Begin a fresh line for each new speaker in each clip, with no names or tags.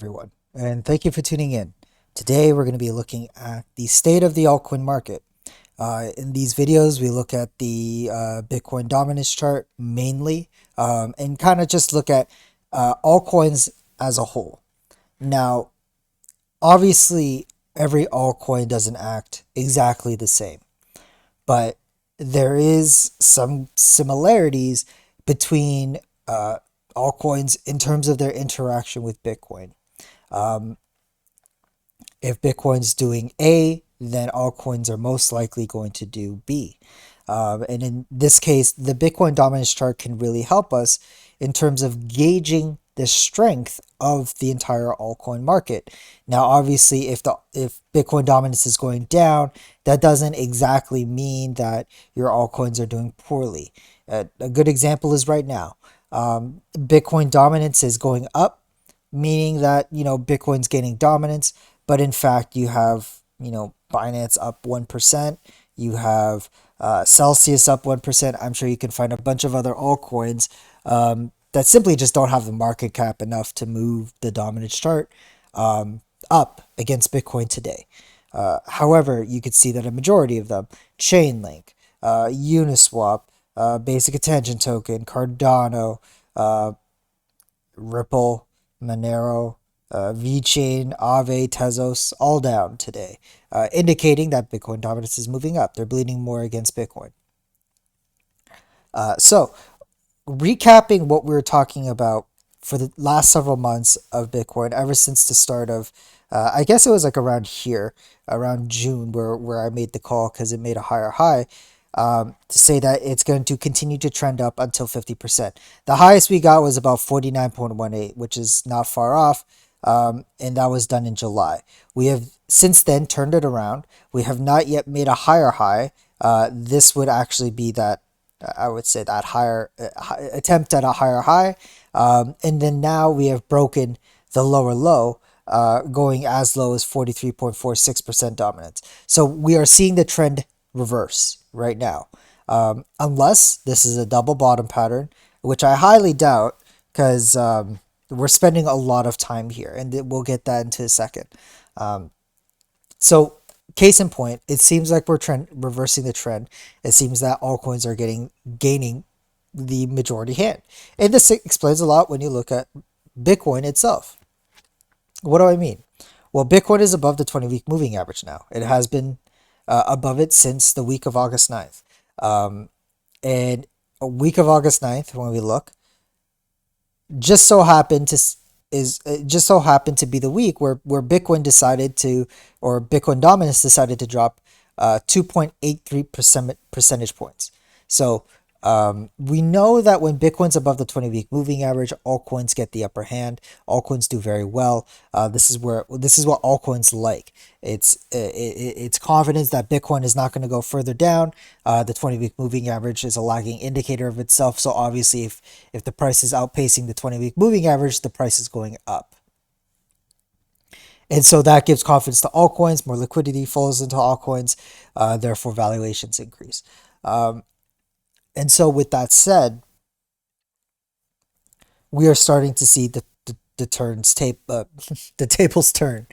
Everyone, and thank you for tuning in. Today, we're going to be looking at the state of the altcoin market. In these videos, we look at the Bitcoin dominance chart mainly, and kind of just look at altcoins as a whole. Now, obviously, every altcoin doesn't act exactly the same, but there is some similarities between altcoins in terms of their interaction with Bitcoin. Um, if Bitcoin's doing A, then altcoins are most likely going to do B. And in this case, the Bitcoin dominance chart can really help us in terms of gauging the strength of the entire altcoin market. Now, obviously, if Bitcoin dominance is going down, that doesn't exactly mean that your altcoins are doing poorly. A good example is right now. Bitcoin dominance is going up, meaning that Bitcoin's gaining dominance, but in fact you have Binance up 1%, you have Celsius up 1%. I'm sure you can find a bunch of other altcoins that simply just don't have the market cap enough to move the dominance chart up against Bitcoin today. However, you could see that a majority of them, Chainlink, Uniswap, Basic Attention Token, Cardano, Ripple, Monero, VeChain, Aave, Tezos, all down today, indicating that Bitcoin dominance is moving up. They're bleeding more against Bitcoin. So, recapping what we were talking about for the last several months of Bitcoin, ever since the start of, I guess it was like around here, around June, where I made the call because it made a higher high. To say that it's going to continue to trend up until 50%. The highest we got was about 49.18, which is not far off, and that was done in July. We have since then turned it around. We have not yet made a higher high. This would actually be that, I would say, that higher attempt at a higher high. And then now we have broken the lower low, going as low as 43.46% dominance. So we are seeing the trend reverse right now. Unless this is a double bottom pattern, which I highly doubt, because we're spending a lot of time here, and we'll get that into a second. So, case in point, it seems like we're reversing the trend. It seems that altcoins are gaining the majority hand, and this explains a lot when you look at Bitcoin itself. What do I mean? Well, Bitcoin is above the 20-week moving average now. It has been above it since the week of August 9th. And a week of August 9th, when we look, just so happened to just so happened to be the week where Bitcoin decided to, or Bitcoin dominance decided to drop 2.83 percentage points. So we know that when Bitcoin's above the 20-week moving average, altcoins get the upper hand. Altcoins do very well. This is what altcoins like. It's confidence that Bitcoin is not going to go further down. The 20-week moving average is a lagging indicator of itself. So obviously, if the price is outpacing the 20-week moving average, the price is going up. And so that gives confidence to altcoins. More liquidity flows into altcoins. Therefore, valuations increase. And so, with that said, we are starting to see the turns tape the tables turn.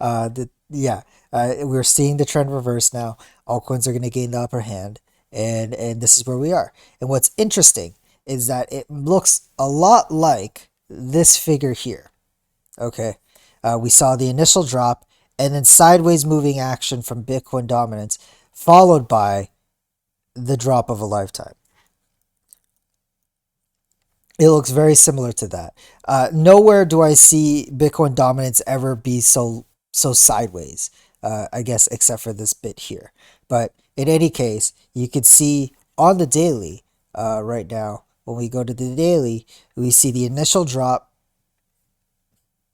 We're seeing the trend reverse now. Altcoins are going to gain the upper hand, and this is where we are. And what's interesting is that it looks a lot like this figure here. Okay, we saw the initial drop and then sideways moving action from Bitcoin dominance, followed by the drop of a lifetime. It looks very similar to that. Nowhere do I see Bitcoin dominance ever be so sideways. I guess except for this bit here. But in any case, you could see on the daily right now. When we go to the daily, we see the initial drop,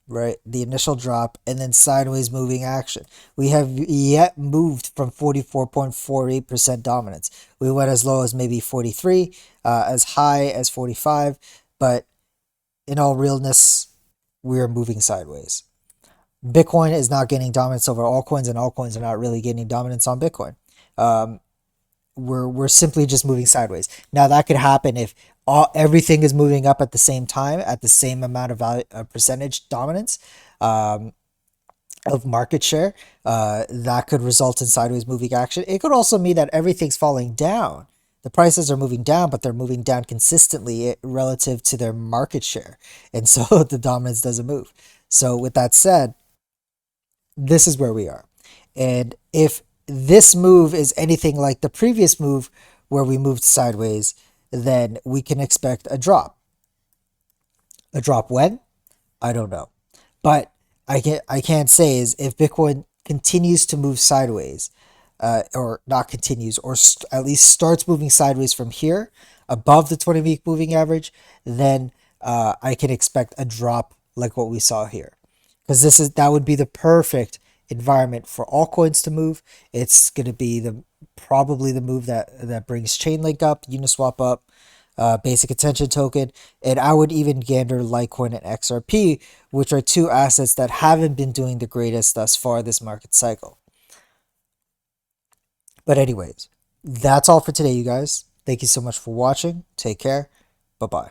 right? The initial drop and then sideways moving action. We have yet moved from 44.48% dominance. We went as low as maybe 43, as high as 45, but in all realness, we are moving sideways. Bitcoin is not gaining dominance over altcoins, and altcoins are not really gaining dominance on Bitcoin. We're simply just moving sideways. Now that could happen if everything is moving up at the same time at the same amount of value, percentage dominance, um, of market share, that could result in sideways moving action. It could also mean that everything's falling down. The prices are moving down, but they're moving down consistently relative to their market share. And so the dominance doesn't move. So, with that said, this is where we are. And if this move is anything like the previous move where we moved sideways, then we can expect a drop. A drop when? I don't know. But I can't say is if Bitcoin continues to move sideways, or not continues, or at least starts moving sideways from here above the 20-week moving average, then I can expect a drop like what we saw here, because that would be the perfect environment for altcoins to move. It's going to be the probably the move that brings Chainlink up, Uniswap up, basic attention token, and I would even gander Litecoin and XRP, which are two assets that haven't been doing the greatest thus far this market cycle. But anyways, that's all for today, you guys. Thank you so much for watching. Take care. Bye bye.